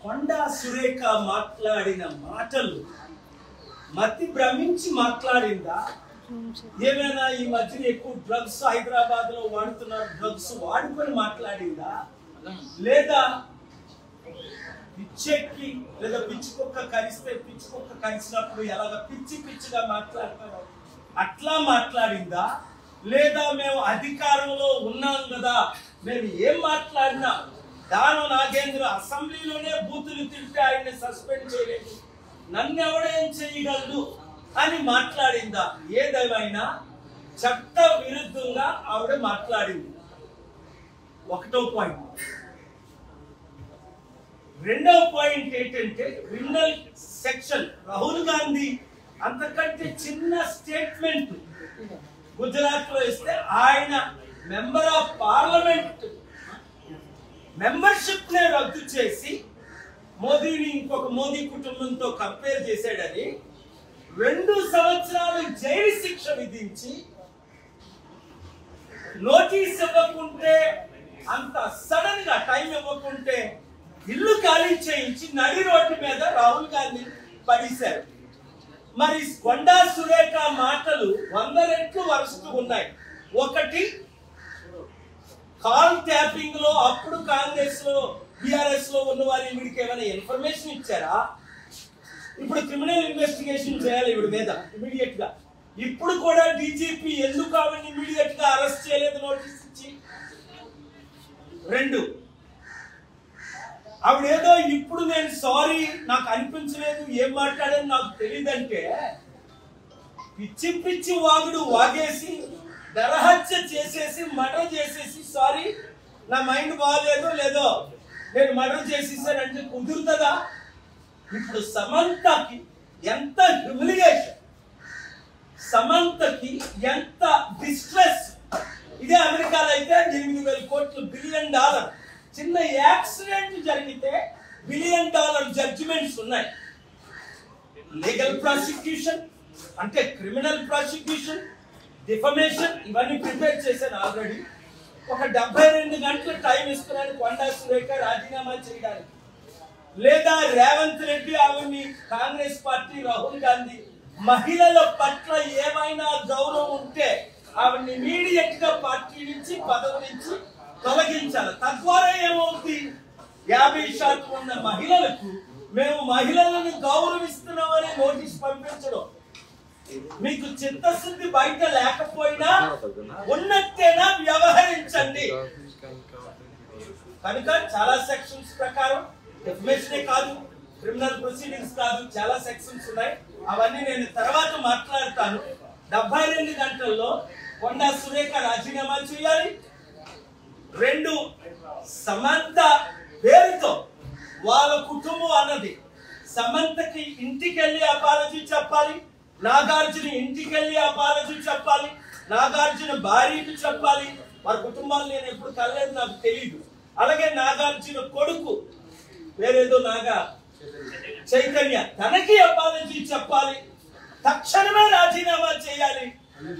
కొండా సురేఖ మాట్లాడిన మాటలు మతి భ్రమించి మాట్లాడిందా? ఏమైనా ఈ మధ్యన ఎక్కువ డ్రగ్స్ హైదరాబాద్ లో వాడుతున్నారు, డ్రగ్స్ వాడుకొని మాట్లాడిందా? లేదా పిచ్చెక్కి లేదా పిచ్చుకొక్క కరిస్తే పిచ్చుకొక్క కరిచినప్పుడు ఎలాగ పిచ్చి పిచ్చిగా మాట్లాడతారో అట్లా మాట్లాడిందా? లేదా మేము అధికారంలో ఉన్నాం కదా, మేము ఏం మాట్లాడినా దాను నాగేంద్ర అసెంబ్లీలోనే బూతులు తింటే ఆయన్ని సస్పెండ్ చేయలేదు, నన్ను ఎవడేం చేయగలదు అని మాట్లాడిందా? ఏదేమైనా చట్ట విరుద్ధంగా ఆవిడ మాట్లాడింది. ఒకటో పాయింట్. రెండవ పాయింట్ ఏంటంటే క్రిమినల్ సెక్షన్. రాహుల్ గాంధీ అంతకంటే చిన్న స్టేట్మెంట్ గుజరాత్ లో ఇస్తే ఆయన మెంబర్ ఆఫ్ పార్లమెంట్ మెంబర్షిప్ నే రద్దు చేసి మోదీని ఇంకొక మోదీ కుటుంబంతో కంపేర్ చేశాడని 2 సంవత్సరాలు జైలు శిక్ష విధించి నోటీస్ ఇవ్వకుంటే, అంత సడన్ గా టైం ఇవ్వకుంటే ఇల్లు ఖాళీ చేయించి నడి రోడ్డు మీద రాహుల్ గాంధీ పడేశారు. మరి కొండా సురేఖ మాటలు 100 రెట్లు వరుసగా ఉన్నాయి. ఒకటి, కాల్ ట్యాపింగ్ లో అప్పుడు కాంగ్రెస్ లో బిఆర్ఎస్ లో ఉన్న వారి వీడికి ఏమైనా ఇన్ఫర్మేషన్ ఇచ్చారా? ఇప్పుడు క్రిమినల్ ఇన్వెస్టిగేషన్ చేయాలి వీడి మీద ఇమీడియట్ గా. ఇప్పుడు కూడా డీజీపీ ఎందుకు ఆవిడని ఇమీడియట్ గా అరెస్ట్ చేయలేదు నోటీస్ ఇచ్చి? 2, ఆవిడేదో ఇప్పుడు నేను సారీ నాకు అనిపించలేదు, ఏం మాట్లాడని నాకు తెలియదంటే పిచ్చి పిచ్చి వాగుడు వాగేసి నరహత్య చేసేసి మర్డర్ చేసేసి సారీ నా మైండ్ బాగాలేదు లేదో నేను మర్డర్ చేసేసానంటే కుదురుతుందా? ఇప్పుడు సమంతకి ఎంత హ్యూమిలియేషన్, సమంతకి ఎంత డిస్ట్రెస్. ఇదే అమెరికాలో అయితే 8,000 కోట్లు $1 బిలియన్ చిన్న యాక్సిడెంట్ జరిగితే $1 బిలియన్ జడ్జిమెంట్స్ ఉన్నాయి. లీగల్ ప్రాసిక్యూషన్ అంటే క్రిమినల్ ప్రాసిక్యూషన్, డిఫమేషన్ ఇవన్నీ ప్రిపేర్ చేశాను ఆల్రెడీ. ఒక 72 గంటల టైం ఇస్తున్నాను కొండా సురేఖ రాజీనామా చేయడానికి. లేదా రేవంత్ రెడ్డి ఆవిడ్ని కాంగ్రెస్ పార్టీ రాహుల్ గాంధీ మహిళల పట్ల ఏమైనా గౌరవం ఉంటే ఆవిడ్ని ఇమీడియట్ గా పార్టీ నుంచి పదవి నుంచి తొలగించాలి. తద్వారా ఏమవుతుంది? 50% ఉన్న మహిళలకు మేము మహిళలను గౌరవిస్తున్నామని నోటీస్ పంపించడం. మీకు చిత్తశుద్ధి బయట లేకపోయినా ఉన్నట్టేనా వ్యవహరించండి. కనుక చాలా సెక్షన్స్ ప్రకారం డెఫినేషనే కాదు, క్రిమినల్ ప్రొసీడింగ్స్ కాదు, చాలా సెక్షన్స్ ఉన్నాయి. అవన్నీ నేను తర్వాత మాట్లాడతాను. 72 గంటల్లో కొండా సురేఖ రాజీనామా చేయాలి. 2, సమంత పేరుతో వాళ్ళ కుటుంబం అన్నది సమంతకి ఇంటికెళ్ళి అపాలజీ చెప్పాలి, నాగార్జున ఇంటికెళ్ళి అపాలజీ చెప్పాలి, నాగార్జున భార్యకి చెప్పాలి. వారి కుటుంబాలు నేను ఎప్పుడు కలలేదు, నాకు తెలియదు. అలాగే నాగార్జున కొడుకు వేరేదో నాగా చైతన్య తనకి అపాలజీ చెప్పాలి. తక్షణమే రాజీనామా చేయాలి,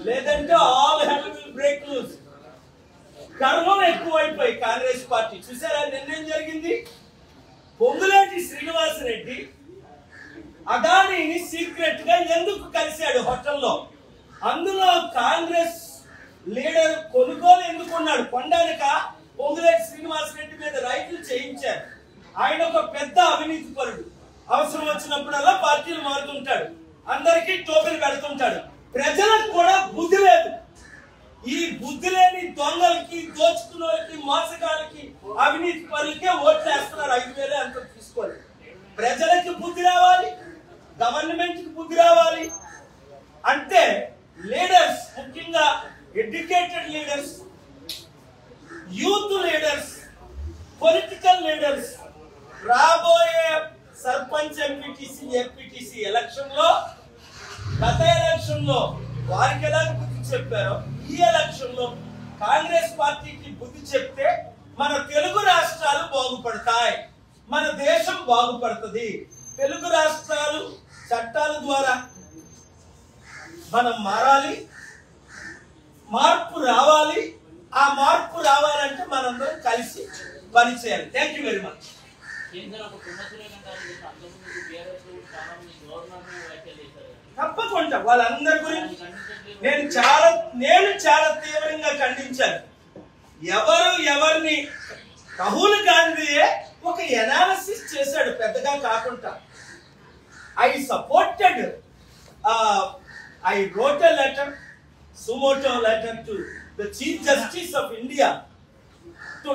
లేదంటే all hell will break loose. గర్వం ఎక్కువైపోయి కాంగ్రెస్ పార్టీ చూసారా నిన్నేం జరిగింది? పొంగులేటి శ్రీనివాసరెడ్డి అదానీని సీక్రెట్ గా ఎందుకు కలిశాడు హోటల్లో? అందులో కాంగ్రెస్ లీడర్ కొనుగోలు ఎందుకున్నాడు? కొండానిక పొంగులేటి శ్రీనివాసరెడ్డి మీద రైతులు చేయించారు. ఆయన ఒక పెద్ద అవినీతి పరుడు. అవసరం వచ్చినప్పుడల్లా పార్టీలు మారుతుంటాడు, అందరికీ టోపీలు పెడుతుంటాడు. ప్రజలకు కూడా బుద్ధి లేదు. ఈ బుద్ధి లేని దొంగలకి, దోచుకున్నోళ్ళకి, మోసగాళ్ళకి, అవినీతి పరులకే ఓట్లు వేస్తున్నారు. 5,000 అంత తీసుకోవాలి. ప్రజలకి బుద్ధి రావాలి, గవర్నమెంట్ కి బుద్ధి రావాలి. అంటే లీడర్స్, ముఖ్యంగా educated leaders, youth leaders, political leaders రాబోయే సర్పంచ్, ఎంపీటీసీ, ఎంపీటీసీ ఎలక్షన్ లో, గత ఎలక్షన్ లో వారికి ఎలా బుద్ధి చెప్పారో ఈ ఎలక్షన్ లో కాంగ్రెస్ పార్టీకి బుద్ధి చెప్తే మన తెలుగు రాష్ట్రాలు బాగుపడతాయి, మన దేశం బాగుపడుతుంది. తెలుగు రాష్ట్రాలు చట్టాల ద్వారా మనం మారాలి, మార్పు రావాలి. ఆ మార్పు రావాలంటే మనందరం కలిసి పనిచేయాలి. Thank you very much. తప్పకుండా వాళ్ళందరి గురించి నేను చాలా తీవ్రంగా ఖండించాను. ఎవరిని రాహుల్ గాంధీయే ఒక ఎనాలిసిస్ చేశాడు పెద్దగా కాకుండా. I supported, I wrote a letter, sumoto letter to the Chief Justice of India to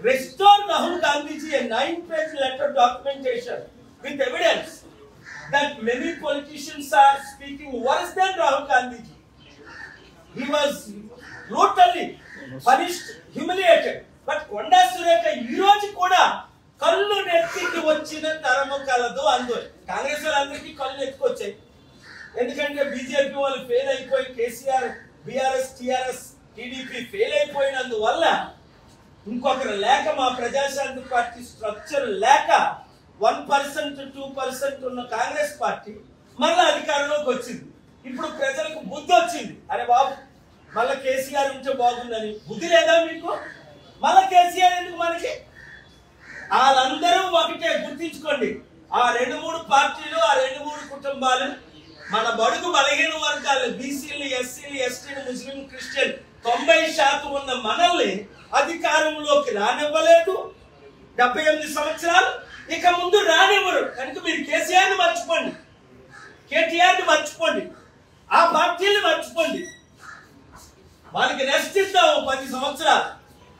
restore Rahul Gandhiji a 9-page letter documentation with evidence that many politicians are speaking worse than Rahul Gandhiji. He was brutally punished, humiliated. But Konda Sureka ee roju kuda కళ్ళు నెత్తికి వచ్చిన తరము కలదు అందు. కాంగ్రెస్ వాళ్ళందరికీ కళ్ళు ఎత్తుకొచ్చాయి. ఎందుకంటే BJP వాళ్ళు ఫెయిల్ అయిపోయి, KCR, BRS, TRS, TDP fail అయిపోయినందువల్ల ఇంకొకరు లేక, మా ప్రజాశాంతి పార్టీ స్ట్రక్చర్ లేక 1% 2% ఉన్న కాంగ్రెస్ పార్టీ మళ్ళీ అధికారంలోకి వచ్చింది. ఇప్పుడు ప్రజలకు బుద్ధి వచ్చింది. అరే బాబు, మళ్ళీ కేసీఆర్ ఉంటే బాగుందని. బుద్ధి లేదా మీకు? మళ్ళీ కేసీఆర్ ఎందుకు మనకి? వాళ్ళందరూ ఒకటే, గుర్తించుకోండి. ఆ 2-3 పార్టీలు, ఆ 2-3 కుటుంబాలు మన బడుగు బలహీన వర్గాలు, బీసీలు, ఎస్సీలు, ఎస్టీలు, ముస్లిం, క్రిస్టియన్ 90% ఉన్న మనల్ని అధికారంలోకి రానివ్వలేదు 78 సంవత్సరాలు. ఇక ముందు రానివ్వరు. కనుక మీరు కేసీఆర్ని మర్చిపోండి, కేటీఆర్ని మర్చిపోండి, ఆ పార్టీని మర్చిపోండి. వాళ్ళకి రెస్ట్ ఇద్దాం 10 సంవత్సరాలు.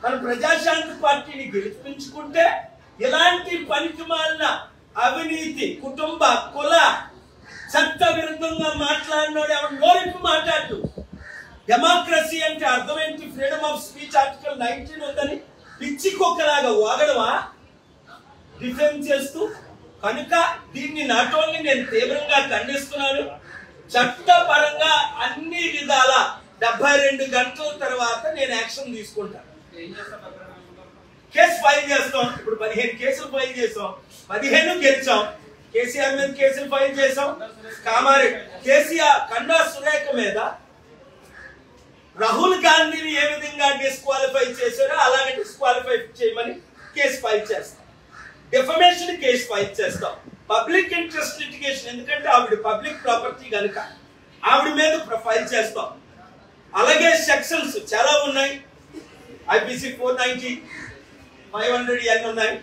మన ప్రజాశాంతి పార్టీని గెలిపించుకుంటే ఇలాంటి పనికిమాలిన అవినీతి, కుటుంబ, కుల, చట్ట విరుద్ధంగా మాట్లాడినోడు ఎవరు నోరెప్పి మాట్లాడు. డెమోక్రసీ అంటే అర్థం ఏంటి? ఫ్రీడమ్ ఆఫ్ స్పీచ్ ఆర్టికల్ 19 ఉందని పిచ్చి కుక్కలాగా వాగడమా డిఫెండ్ చేస్తూ? కనుక దీన్ని నాట్ ఓన్లీ నేను తీవ్రంగా ఖండిస్తున్నాను, చట్టపరంగా అన్ని విధాల 72 గంటల తర్వాత నేను యాక్షన్ తీసుకుంటాను. కేసు ఫైల్ చేస్తాం. ఇప్పుడు 15 కేసులు ఫైల్ చేసాం, 15 గెలిచాం. కేసీఆర్ మీద కేసులు ఫైల్ చేసాం. కామారెడ్డి కేసీఆర్, కొండా సురేఖ మీద రాహుల్ గాంధీని ఏ విధంగా డిస్క్వాలిఫై చేశారో అలాగే డిస్క్వాలిఫై చేయమని కేసు ఫైల్ చేస్తాం. డిఫమేషన్ కేసు ఫైల్ చేస్తాం. పబ్లిక్ ఇంట్రెస్ట్ లిటిగేషన్, ఎందుకంటే ఆవిడ పబ్లిక్ ప్రాపర్టీ కనుక ఆవిడ మీద ఫైల్ చేస్తాం. అలాగే సెక్షన్స్ చాలా ఉన్నాయి. IPC 490, 500 ఇవన్నీ ఉన్నాయి.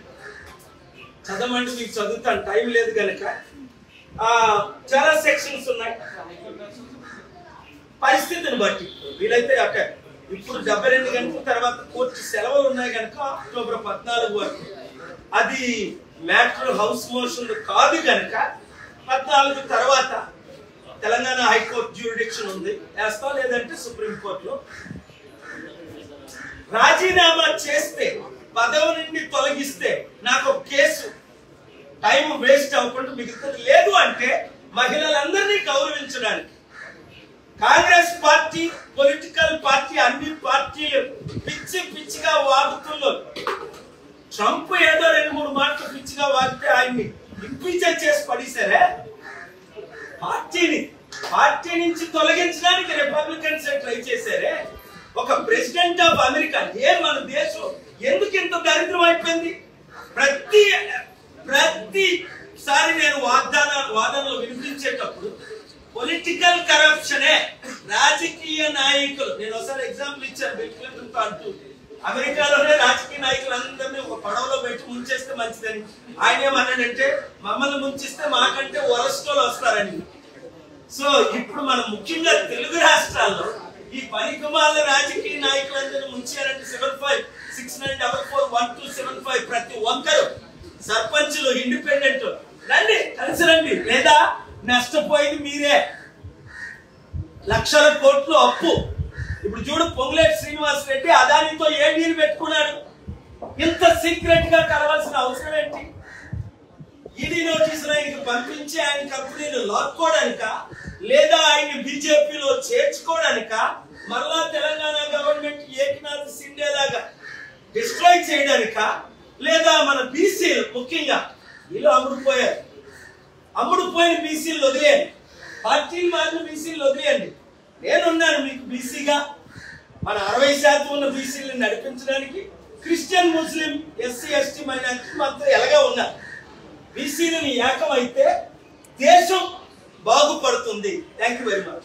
చదవమంటే మీకు చదువుతాను, టైం లేదు కనుక. చాలా సెక్షన్స్ ఉన్నాయి. పరిస్థితిని బట్టి వీలైతే అక్కడ ఇప్పుడు 72 గంటల తర్వాత కోర్టు సెలవులు ఉన్నాయి కనుక అక్టోబర్ 14 వరకు అది మ్యాటర్ హౌస్ మోషన్ కాదు కనుక 14 తర్వాత తెలంగాణ హైకోర్టు జ్యూరిడిక్షన్ ఉంది, వేస్తాం. లేదంటే సుప్రీంకోర్టులో రాజీనామా చేస్తే, పదవి నుండి తొలగిస్తే నాకు కేసు టైం వేస్ట్ అవ్వకుండా మిగులుతుంది. లేదు అంటే మహిళలందరినీ గౌరవించడానికి కాంగ్రెస్ పార్టీ, పొలిటికల్ పార్టీ, అన్ని పార్టీలు పిచ్చిగా వాగుతున్నారు. ట్రంప్ ఏదో 2-3 మాటలు పిచ్చిగా వాగితే ఆయన్ని ఇంపీచ్ చేసి పడేశారే. పార్టీ నుంచి తొలగించడానికి రిపబ్లికన్స్ ట్రై చేశారే. ఒక ప్రెసిడెంట్ ఆఫ్ అమెరికా, మన దేశం ఎందుకు ఇంత దరిద్రం అయిపోయింది? ప్రతిసారి నేను వాదనలు వినిపించేటప్పుడు పొలిటికల్ కరప్షనే, రాజకీయ నాయకులు, నేను ఒకసారి ఎగ్జాంపుల్ ఇచ్చాను బిల్ క్లింటన్ అంటూ, అమెరికాలోనే రాజకీయ నాయకులు అందరినీ ఒక పడవలో పెట్టి ముంచేస్తే మంచిదని. ఆయన ఏమన్నాడంటే, మమ్మల్ని ముంచిస్తే మాకంటే వరస్టోలు వస్తారని. సో ఇప్పుడు మనం ముఖ్యంగా తెలుగు రాష్ట్రాల్లో ఈ పనికిమాల రాజకీయ నాయకులందరినీ ముంచారంటే 7569441275 ప్రతి ఒక్కరు సర్పంచులు, ఇండిపెండెంట్ రండి, కలిసి రండి. లేదా నష్టపోయింది మీరే. లక్షల కోట్లు అప్పు. ఇప్పుడు చూడు, పొంగులేటి శ్రీనివాస్ రెడ్డి అదానితో ఏ డీల్ పెట్టుకున్నాడు? ఇంత సీక్రెట్ గా కలవాల్సిన అవసరం ఏంటి? ఈడీ నోటీసులు ఆయనకి పంపించి ఆయన కంపెనీలు లాక్కోవడానిక, లేదా ఆయన బీజేపీలో చేర్చుకోవడానిక, మరలా తెలంగాణ గవర్నమెంట్ ఏకనాథ్ సిండే లాగా డిస్ట్రాయ్ చేయడానిక, లేదా మన బీసీలు ముఖ్యంగా వీళ్ళు అమ్ముడుపోయిన బీసీలు వదిలేయండి, పార్టీలు మారిన బీసీలు వదిలేయండి. నేనున్నాను మీకు బీసీగా. మన 60% ఉన్న బీసీలను నడిపించడానికి క్రిస్టియన్, ముస్లిం, ఎస్సీ, ఎస్టీ, మైనారిటీ మనతో ఎలాగా ఉన్నారు. బీసీలను ఏకమైతే దేశం బాగుపడుతుంది. Thank you very much.